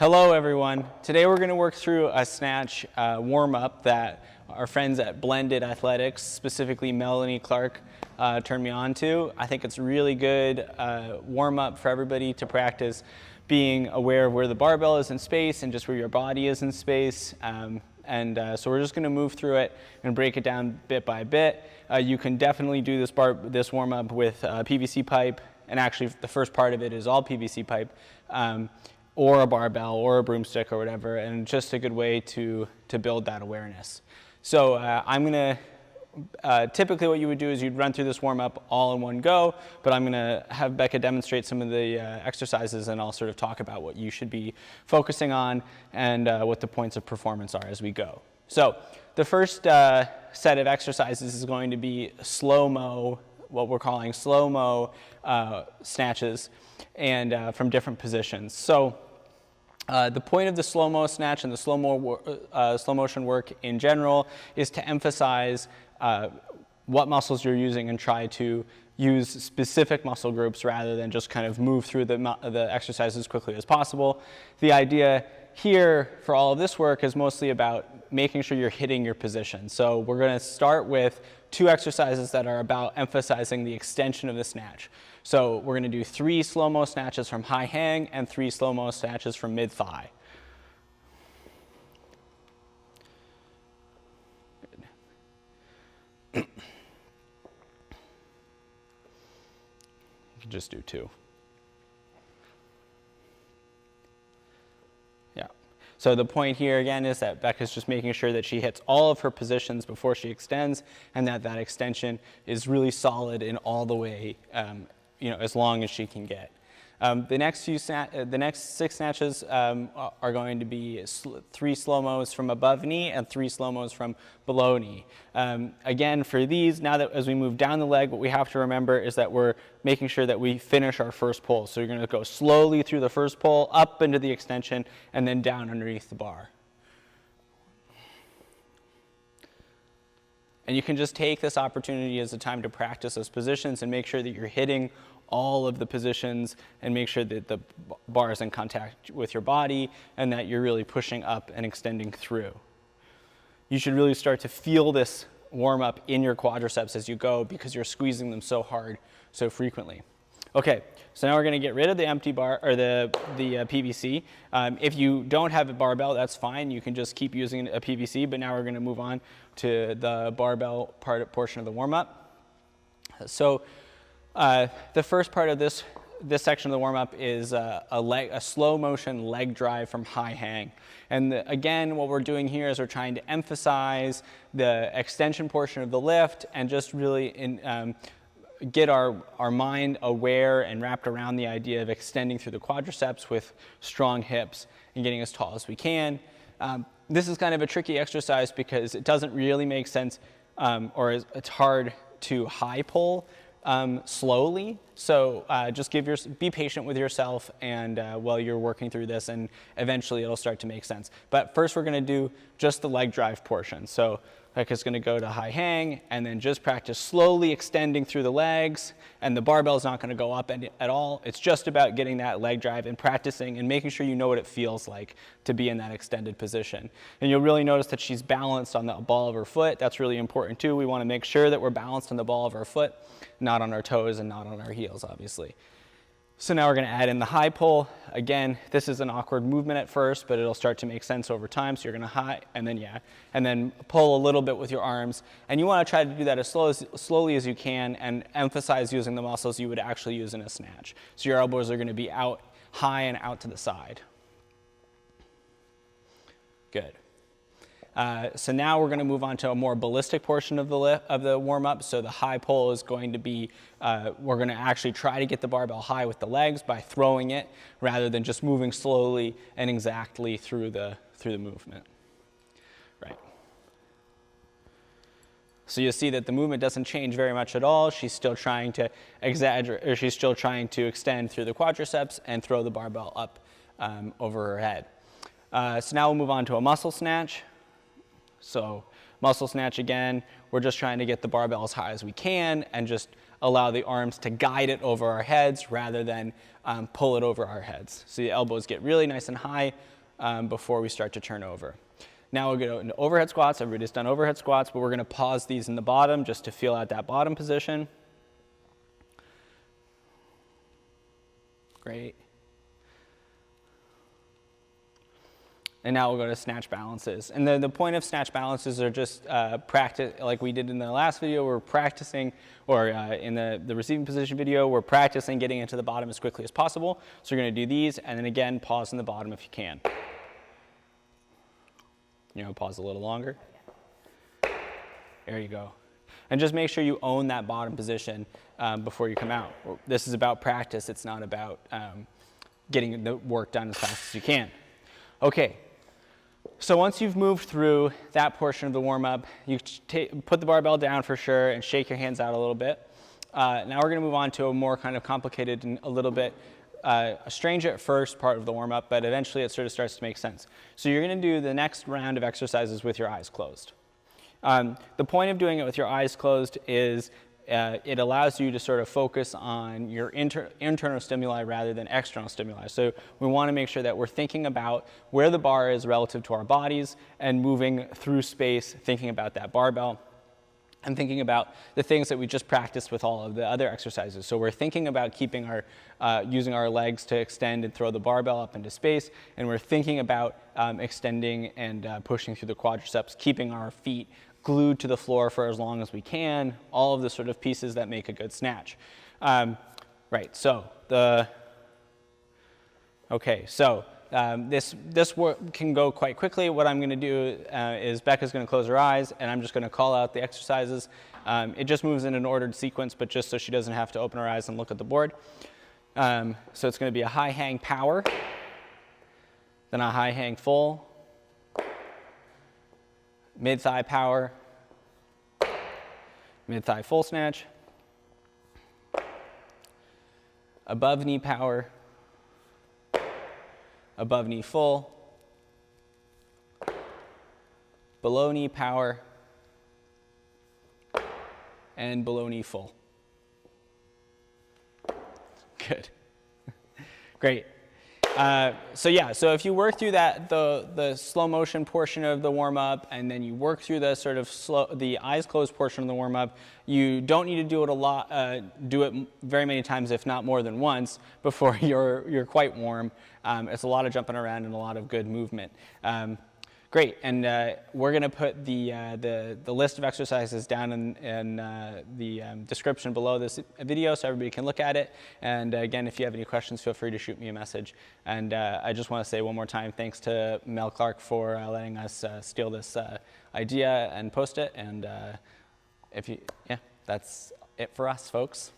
Hello everyone. Today we're going to work through a snatch warm-up that our friends at Blended Athletics, specifically Melanie Clark, turned me on to. I think it's a really good warm-up for everybody to practice being aware of where the barbell is in space and just where your body is in space. So we're just going to move through it and break it down bit by bit. You can definitely do this warm-up with PVC pipe, and actually the first part of it is all PVC pipe. Or a barbell or a broomstick or whatever, and just a good way to build that awareness. So I'm gonna, typically what you would do is you'd run through this warm-up all in one go, but I'm gonna have Becca demonstrate some of the exercises, and I'll sort of talk about what you should be focusing on and what the points of performance are as we go. So the first set of exercises is going to be slow-mo, what we're calling slow-mo snatches, and from different positions. So the point of the slow-mo snatch and the slow motion work in general is to emphasize what muscles you're using and try to use specific muscle groups rather than just kind of move through the exercise as quickly as possible. The idea here for all of this work is mostly about making sure you're hitting your position. So we're going to start with two exercises that are about emphasizing the extension of the snatch. So we're going to do 3 slow-mo snatches from high hang and 3 slow-mo snatches from mid-thigh. You can just do 2. Yeah. So the point here again is that Becca's just making sure that she hits all of her positions before she extends, and that extension is really solid in all the way, as long as she can get. The next 6 snatches are going to be 3 slow-mos from above knee and 3 slow-mos from below knee. Again, for these, now that as we move down the leg, what we have to remember is that we're making sure that we finish our first pull. So you're going to go slowly through the first pull, up into the extension, and then down underneath the bar. And you can just take this opportunity as a time to practice those positions and make sure that you're hitting all of the positions and make sure that the bar is in contact with your body and that you're really pushing up and extending through. You should really start to feel this warm up in your quadriceps as you go because you're squeezing them so hard so frequently. Okay, so now we're going to get rid of the empty bar or the PVC. If you don't have a barbell, that's fine. You can just keep using a PVC, but now we're going to move on to the barbell portion of the warm up. So the first part of this section of the warm-up is a slow motion leg drive from high hang. And again, what we're doing here is we're trying to emphasize the extension portion of the lift and just really get our mind aware and wrapped around the idea of extending through the quadriceps with strong hips and getting as tall as we can. This is kind of a tricky exercise because it doesn't really make sense, it's hard to high pull slowly. So just be patient with yourself and while you're working through this, and eventually it'll start to make sense. But first we're going to do just the leg drive portion. So Becca's going to go to high hang and then just practice slowly extending through the legs, and the barbell's not going to go up at all. It's just about getting that leg drive and practicing and making sure you know what it feels like to be in that extended position. And you'll really notice that she's balanced on the ball of her foot. That's really important too. We want to make sure that we're balanced on the ball of our foot, not on our toes and not on our heels, obviously. So now we're going to add in the high pull. Again, this is an awkward movement at first, but it'll start to make sense over time. So you're going to high and then pull a little bit with your arms. And you want to try to do that as slowly as you can and emphasize using the muscles you would actually use in a snatch. So your elbows are going to be out high and out to the side. Good. So now we're going to move on to a more ballistic portion of the warm-up. So the high pull is going to be, we're going to actually try to get the barbell high with the legs by throwing it rather than just moving slowly and exactly through the movement. Right. So you'll see that the movement doesn't change very much at all. She's still trying to she's still trying to extend through the quadriceps and throw the barbell up over her head. So now we'll move on to a muscle snatch. So muscle snatch again, we're just trying to get the barbell as high as we can and just allow the arms to guide it over our heads rather than pull it over our heads. So the elbows get really nice and high before we start to turn over. Now we'll go into overhead squats. Everybody's done overhead squats, but we're going to pause these in the bottom just to feel out that bottom position. Great. And now we'll go to snatch balances. And the point of snatch balances are just practice, like we did in the last video, we're practicing, or in the receiving position video, we're practicing getting into the bottom as quickly as possible. So you're gonna do these, and then again, pause in the bottom if you can. Pause a little longer. There you go. And just make sure you own that bottom position before you come out. This is about practice. It's not about getting the work done as fast as you can. Okay. So once you've moved through that portion of the warm-up, you put the barbell down for sure and shake your hands out a little bit. Now we're going to move on to a more kind of complicated and a little bit strange at first part of the warm-up, but eventually it sort of starts to make sense. So you're going to do the next round of exercises with your eyes closed. The point of doing it with your eyes closed is it allows you to sort of focus on your internal stimuli rather than external stimuli. So we want to make sure that we're thinking about where the bar is relative to our bodies and moving through space, thinking about that barbell and thinking about the things that we just practiced with all of the other exercises. So we're thinking about keeping using our legs to extend and throw the barbell up into space, and we're thinking about extending and pushing through the quadriceps, keeping our feet glued to the floor for as long as we can, all of the sort of pieces that make a good snatch. Right, so this work can go quite quickly. What I'm gonna do is Becca's gonna close her eyes and I'm just gonna call out the exercises. It just moves in an ordered sequence, but just so she doesn't have to open her eyes and look at the board. So it's gonna be a high hang power, then a high hang full, mid-thigh power, mid-thigh full snatch, above knee power, above knee full, below knee power, and below knee full. Good. Great. So if you work through the slow motion portion of the warm up, and then you work through the sort of the eyes closed portion of the warm up, you don't need to do it a lot, do it very many times, if not more than once, before you're quite warm. It's a lot of jumping around and a lot of good movement. Great, and we're going to put the list of exercises down in the description below this video so everybody can look at it. And again, if you have any questions, feel free to shoot me a message. And I just want to say one more time, thanks to Mel Clark for letting us steal this idea and post it. And that's it for us, folks.